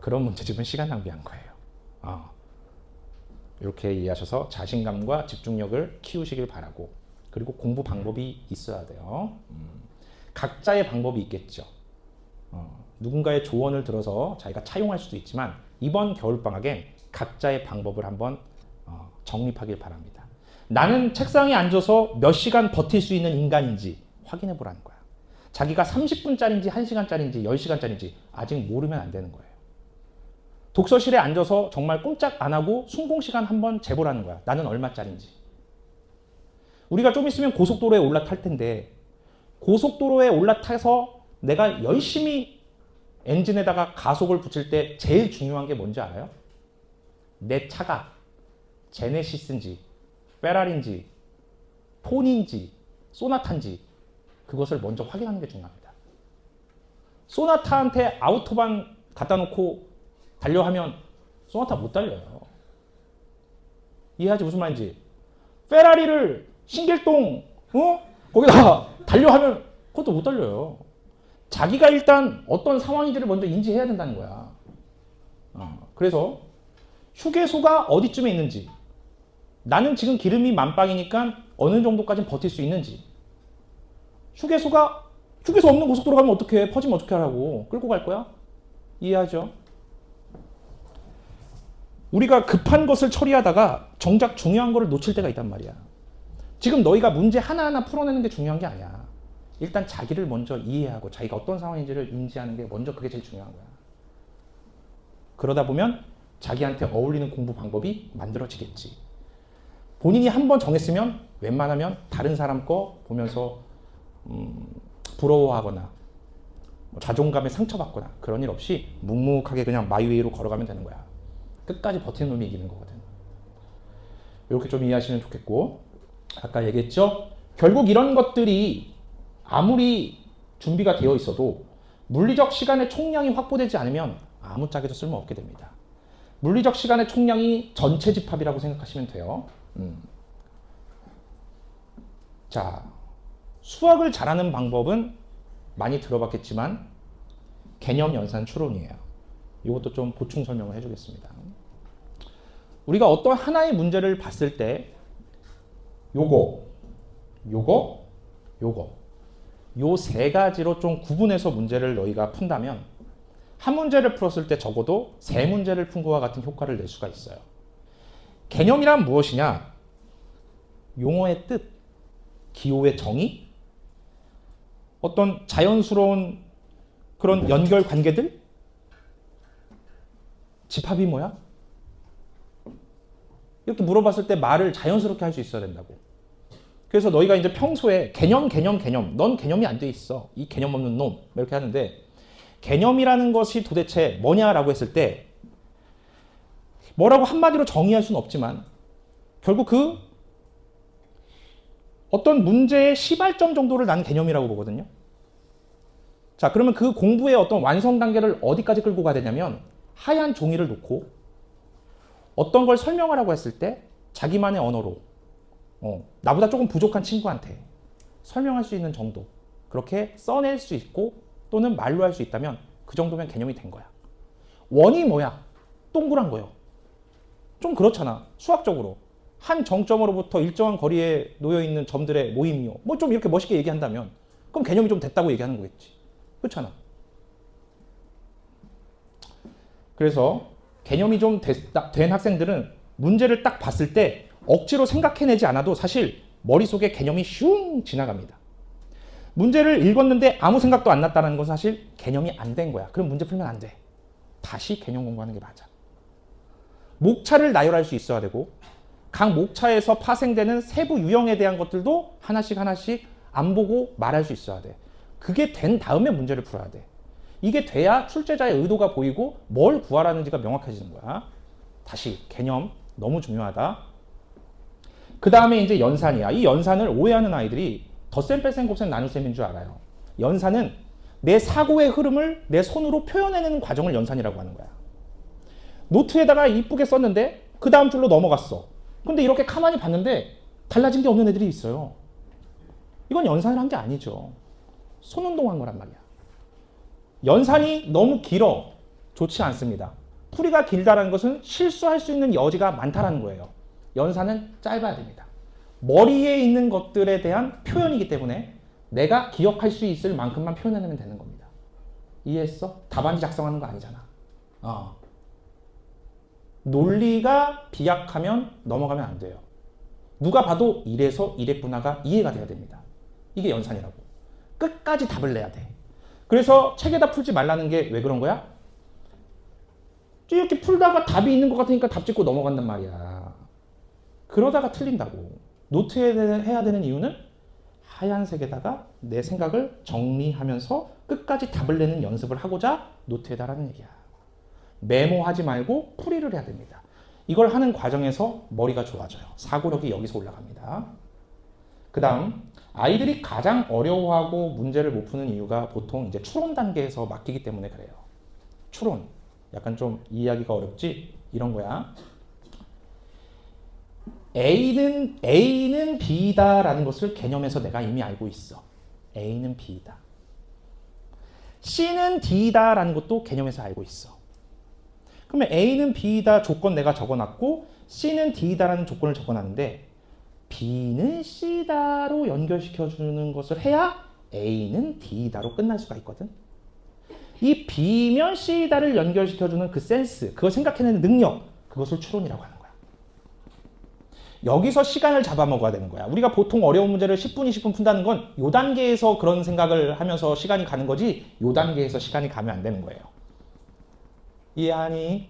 그런 문제집은 시간 낭비한 거예요. 이렇게 이해하셔서 자신감과 집중력을 키우시길 바라고, 그리고 공부 방법이 있어야 돼요. 각자의 방법이 있겠죠. 누군가의 조언을 들어서 자기가 차용할 수도 있지만 이번 겨울방학엔 각자의 방법을 한번 정립하길 바랍니다. 나는 책상에 앉아서 몇 시간 버틸 수 있는 인간인지 확인해 보라는 거야. 자기가 30분짜리인지 1시간짜리인지 10시간짜리인지 아직 모르면 안 되는 거예요. 독서실에 앉아서 정말 꼼짝 안 하고 순공시간 한번 재보라는 거야. 나는 얼마짜리인지. 우리가 좀 있으면 고속도로에 올라탈 텐데, 고속도로에 올라타서 내가 열심히 엔진에다가 가속을 붙일 때 제일 중요한 게 뭔지 알아요? 내 차가 제네시스인지 페라리인지 폰인지 소나타인지 그것을 먼저 확인하는 게 중요합니다. 소나타한테 아우토반 갖다 놓고 달려하면 소나타 못 달려요. 이해하지 무슨 말인지? 페라리를 신길동 거기다 달려하면 그것도 못 달려요. 자기가 일단 어떤 상황인지를 먼저 인지해야 된다는 거야. 그래서 휴게소가 어디쯤에 있는지, 나는 지금 기름이 만빵이니까 어느 정도까지는 버틸 수 있는지, 휴게소 없는 고속도로 가면 어떡해? 퍼지면 어떻게 하라고? 끌고 갈 거야? 이해하죠? 우리가 급한 것을 처리하다가 정작 중요한 거를 놓칠 때가 있단 말이야. 지금 너희가 문제 하나하나 풀어내는 게 중요한 게 아니야. 일단 자기를 먼저 이해하고 자기가 어떤 상황인지를 인지하는 게 먼저 그게 제일 중요한 거야. 그러다 보면 자기한테 어울리는 공부 방법이 만들어지겠지. 본인이 한번 정했으면 웬만하면 다른 사람 거 보면서 부러워하거나 자존감에 상처받거나 그런 일 없이 묵묵하게 그냥 마이웨이로 걸어가면 되는 거야. 끝까지 버티는 놈이 이기는 거거든. 이렇게 좀 이해하시면 좋겠고, 아까 얘기했죠? 결국 이런 것들이 아무리 준비가 되어 있어도 물리적 시간의 총량이 확보되지 않으면 아무짝에도 쓸모없게 됩니다. 물리적 시간의 총량이 전체 집합이라고 생각하시면 돼요. 자, 수학을 잘하는 방법은 많이 들어봤겠지만 개념 연산 추론이에요. 이것도 좀 보충 설명을 해주겠습니다. 우리가 어떤 하나의 문제를 봤을 때 요거 요 세 가지로 좀 구분해서 문제를 너희가 푼다면 한 문제를 풀었을 때 적어도 세 문제를 푼 것과 같은 효과를 낼 수가 있어요. 개념이란 무엇이냐? 용어의 뜻, 기호의 정의, 어떤 자연스러운 그런 연결 관계들, 집합이 뭐야? 이렇게 물어봤을 때 말을 자연스럽게 할 수 있어야 된다고. 그래서 너희가 이제 평소에 개념, 넌 개념이 안 돼 있어. 이 개념 없는 놈. 이렇게 하는데, 개념이라는 것이 도대체 뭐냐라고 했을 때 뭐라고 한마디로 정의할 수는 없지만 결국 그 어떤 문제의 시발점 정도를 나는 개념이라고 보거든요. 자, 그러면 그 공부의 어떤 완성 단계를 어디까지 끌고 가야 되냐면 하얀 종이를 놓고 어떤 걸 설명하라고 했을 때 자기만의 언어로 나보다 조금 부족한 친구한테 설명할 수 있는 정도, 그렇게 써낼 수 있고 또는 말로 할 수 있다면 그 정도면 개념이 된 거야. 원이 뭐야? 동그란 거요. 좀 그렇잖아. 수학적으로. 한 정점으로부터 일정한 거리에 놓여있는 점들의 모임이요. 뭐 좀 이렇게 멋있게 얘기한다면 그럼 개념이 좀 됐다고 얘기하는 거겠지. 그렇잖아. 그래서 개념이 좀 된 학생들은 문제를 딱 봤을 때 억지로 생각해내지 않아도 사실 머릿속에 개념이 슝 지나갑니다. 문제를 읽었는데 아무 생각도 안 났다는 건 사실 개념이 안 된 거야. 그럼 문제 풀면 안 돼. 다시 개념 공부하는 게 맞아. 목차를 나열할 수 있어야 되고 각 목차에서 파생되는 세부 유형에 대한 것들도 하나씩 안 보고 말할 수 있어야 돼. 그게 된 다음에 문제를 풀어야 돼. 이게 돼야 출제자의 의도가 보이고 뭘 구하라는지가 명확해지는 거야. 다시 개념 너무 중요하다. 그 다음에 이제 연산이야. 이 연산을 오해하는 아이들이 덧셈, 뺄셈, 곱셈, 나눗셈인 줄 알아요. 연산은 내 사고의 흐름을 내 손으로 표현해내는 과정을 연산이라고 하는 거야. 노트에다가 이쁘게 썼는데 그 다음 줄로 넘어갔어. 근데 이렇게 가만히 봤는데 달라진 게 없는 애들이 있어요. 이건 연산을 한 게 아니죠. 손운동한 거란 말이야. 연산이 너무 길어. 좋지 않습니다. 풀이가 길다는 것은 실수할 수 있는 여지가 많다라는 거예요. 연산은 짧아야 됩니다. 머리에 있는 것들에 대한 표현이기 때문에 내가 기억할 수 있을 만큼만 표현해내면 되는 겁니다. 이해했어? 답안지 작성하는 거 아니잖아. 논리가 비약하면 넘어가면 안 돼요. 누가 봐도 1에서 1의 분화가 이해가 돼야 됩니다. 이게 연산이라고. 끝까지 답을 내야 돼. 그래서 책에다 풀지 말라는 게 왜 그런 거야? 이렇게 풀다가 답이 있는 것 같으니까 답 찍고 넘어간단 말이야. 그러다가 틀린다고. 노트에 해야 되는 이유는 하얀색에다가 내 생각을 정리하면서 끝까지 답을 내는 연습을 하고자 노트에다라는 얘기야. 메모하지 말고 풀이를 해야 됩니다. 이걸 하는 과정에서 머리가 좋아져요. 사고력이 여기서 올라갑니다. 그 다음 아이들이 가장 어려워하고 문제를 못 푸는 이유가 보통 이제 추론 단계에서 막히기 때문에 그래요. 추론. 약간 좀 이해하기가 어렵지? 이런 거야. A는 B다라는 것을 개념에서 내가 이미 알고 있어. A는 B다. C는 D다라는 것도 개념에서 알고 있어. 그러면 A는 B다 조건 내가 적어놨고 C는 D다라는 조건을 적어놨는데 B는 C다로 연결시켜주는 것을 해야 A는 D다로 끝날 수가 있거든. 이 B면 C다를 연결시켜주는 그 센스, 그걸 생각해내는 능력, 그것을 추론이라고 하는 거야. 여기서 시간을 잡아먹어야 되는 거야. 우리가 보통 어려운 문제를 10분, 20분 푼다는 건 요 단계에서 그런 생각을 하면서 시간이 가는 거지 요 단계에서 시간이 가면 안 되는 거예요. 이해하니?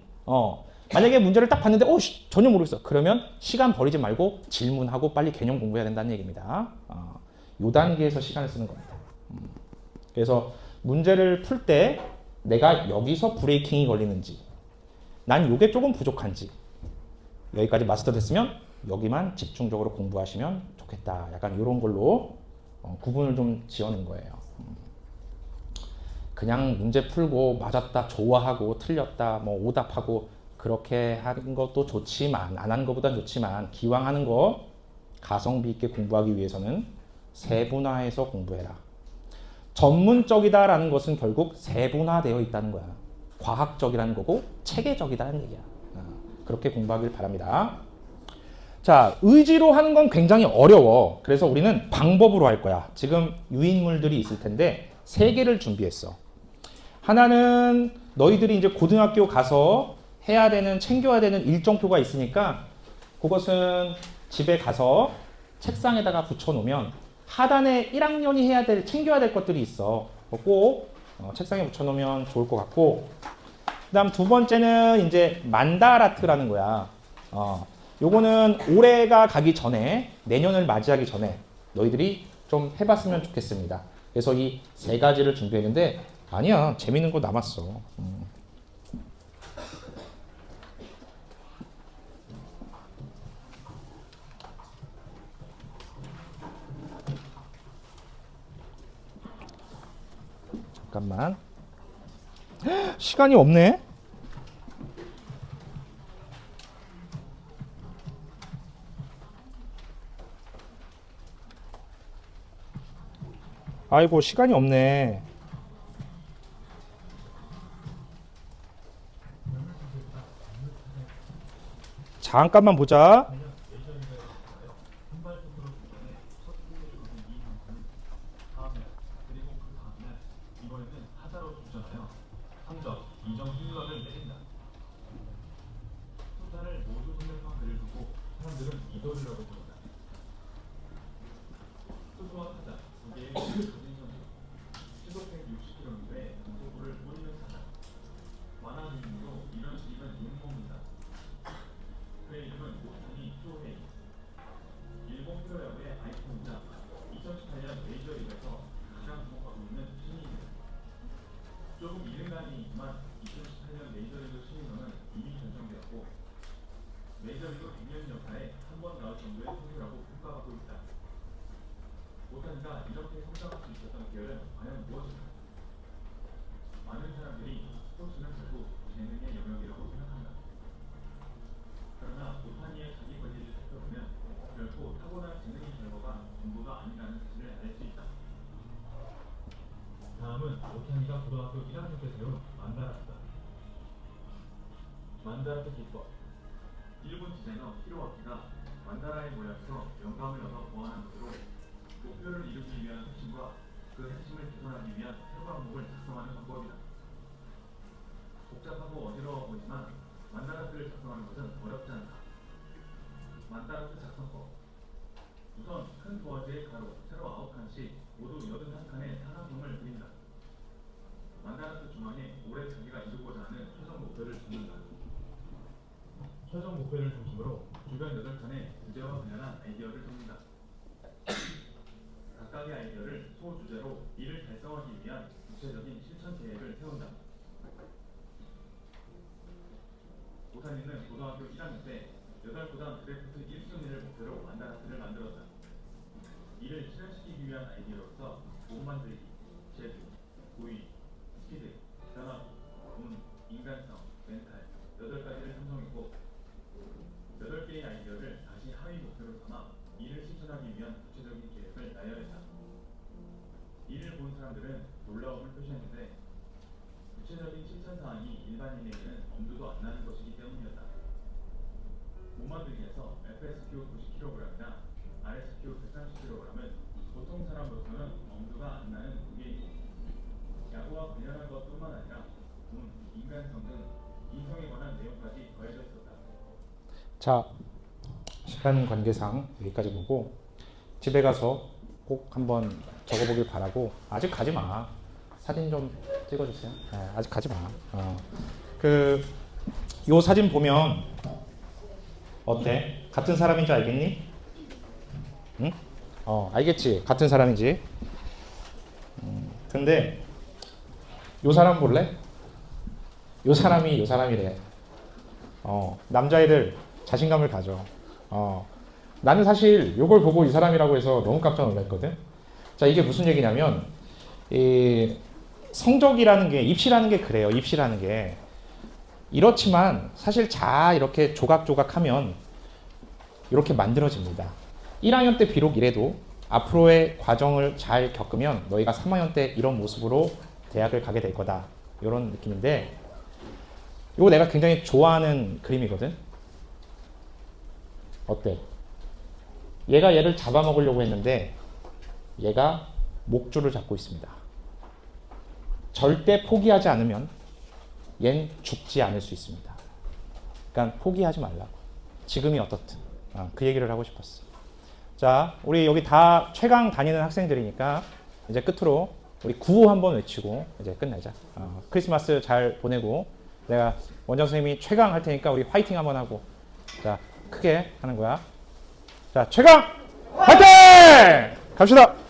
만약에 문제를 딱 봤는데 전혀 모르겠어. 그러면 시간 버리지 말고 질문하고 빨리 개념 공부해야 된다는 얘기입니다. 요 단계에서 시간을 쓰는 겁니다. 그래서 문제를 풀 때 내가 여기서 브레이킹이 걸리는지 난 요게 조금 부족한지 여기까지 마스터 됐으면 여기만 집중적으로 공부하시면 좋겠다. 약간 이런 걸로 구분을 좀 지어낸 거예요. 그냥 문제 풀고 맞았다 좋아하고 틀렸다 뭐 오답하고 그렇게 하는 것도 좋지만 안 하는 것보다 좋지만 기왕 하는 거 가성비 있게 공부하기 위해서는 세분화해서 공부해라. 전문적이다라는 것은 결국 세분화되어 있다는 거야. 과학적이라는 거고 체계적이다는 얘기야. 그렇게 공부하길 바랍니다. 자, 의지로 하는 건 굉장히 어려워. 그래서 우리는 방법으로 할 거야. 지금 유인물들이 있을 텐데 3개를 준비했어. 하나는 너희들이 이제 고등학교 가서 해야 되는, 챙겨야 되는 일정표가 있으니까 그것은 집에 가서 책상에다가 붙여놓으면 하단에 1학년이 해야 될, 챙겨야 될 것들이 있어. 꼭 책상에 붙여놓으면 좋을 것 같고, 그 다음 두 번째는 이제 만다라트라는 거야. 요거는 올해가 가기 전에, 내년을 맞이하기 전에 너희들이 좀 해봤으면 좋겠습니다. 그래서 이 3가지를 준비했는데 아니야, 재밌는 거 남았어. 잠깐만. 시간이 없네. 아이고, 시간이 없네. 잠깐만 보자. 다음은 오탄이가 고등학교 1학년 때 배운 만다라트다. 만다라트 기법. 일본 디자이너 히로아키가 만다라의 모양에서 영감을 얻어 보완한 것으로 목표를 이루기 위한 핵심과 그 핵심을 개선하기 위한 새 과목을 작성하는 방법이다. 복잡하고 어지러워 보이지만 만다라트를 작성하는 것은 어렵지 않다. 만다라트 작성법. 우선 큰 도화지의 가로, 세로 9칸씩 모두 81칸의 사각형을 그린다. 만다라트 중앙에 올해 자기가 이루고자 하는 최종 목표를 적는다. 최종 목표를 중심으로 주변 8칸의 주제와 관련한 아이디어를 적는다. 각각의 아이디어를 소주제로 이를 달성하기 위한 구체적인 실천 계획을 세운다. 오산이는 고등학교 1학년 때 8구단 드래프트 1순위를 목표로 만다라트를 만들었다. 이를 실현시키기 위한 아이디어로서 몸 만들기, 제주, 고의, 스피드, 변화, 운, 인간성, 멘탈 8가지를 삼성했고 8개의 아이디어를 다시 하위 목표로 삼아 이를 실천하기 위한 구체적인 계획을 나열했다. 이를 본 사람들은 놀라움을 표시했는데 구체적인 실천 사항이 일반인에게는 엄두도 안 나는 것이기 때문이었다. 몸 만들기에서 FSQ 90kg이나 RSQ 130kg은 보통 사람으로서는 엄두가 안 나는 무게이고 야구와 관련한 것뿐만 아니라 운, 인간성 등 이성에 관한 내용까지 더해져 있었다. 자, 시간 관계상 여기까지 보고 집에 가서 꼭 한번 적어보길 바라고. 아직 가지 마. 사진 좀 찍어주세요. 네, 아직 가지 마. 요 사진 보면 어때? 같은 사람인 줄 알겠니? 응? 알겠지? 같은 사람이지. 근데 요 사람 볼래? 요 사람이 요 사람이래. 남자애들 자신감을 가져. 나는 사실 요걸 보고 이 사람이라고 해서 너무 깜짝 놀랐거든. 자, 이게 무슨 얘기냐면 이 성적이라는 게, 입시라는 게 그래요. 입시라는 게 이렇지만 사실 이렇게 조각조각 하면 이렇게 만들어집니다. 1학년 때 비록 이래도 앞으로의 과정을 잘 겪으면 너희가 3학년 때 이런 모습으로 대학을 가게 될 거다. 이런 느낌인데, 이거 내가 굉장히 좋아하는 그림이거든. 어때? 얘가 얘를 잡아먹으려고 했는데 얘가 목줄을 잡고 있습니다. 절대 포기하지 않으면 얜 죽지 않을 수 있습니다. 그러니까 포기하지 말라고. 지금이 어떻든. 그 얘기를 하고 싶었어. 자, 우리 여기 다 최강 다니는 학생들이니까 이제 끝으로 우리 구호 한번 외치고 이제 끝내자. 크리스마스 잘 보내고 내가 원장 선생님이 최강 할 테니까 우리 화이팅 한번 하고. 자, 크게 하는 거야. 자, 최강 화이팅! 갑시다.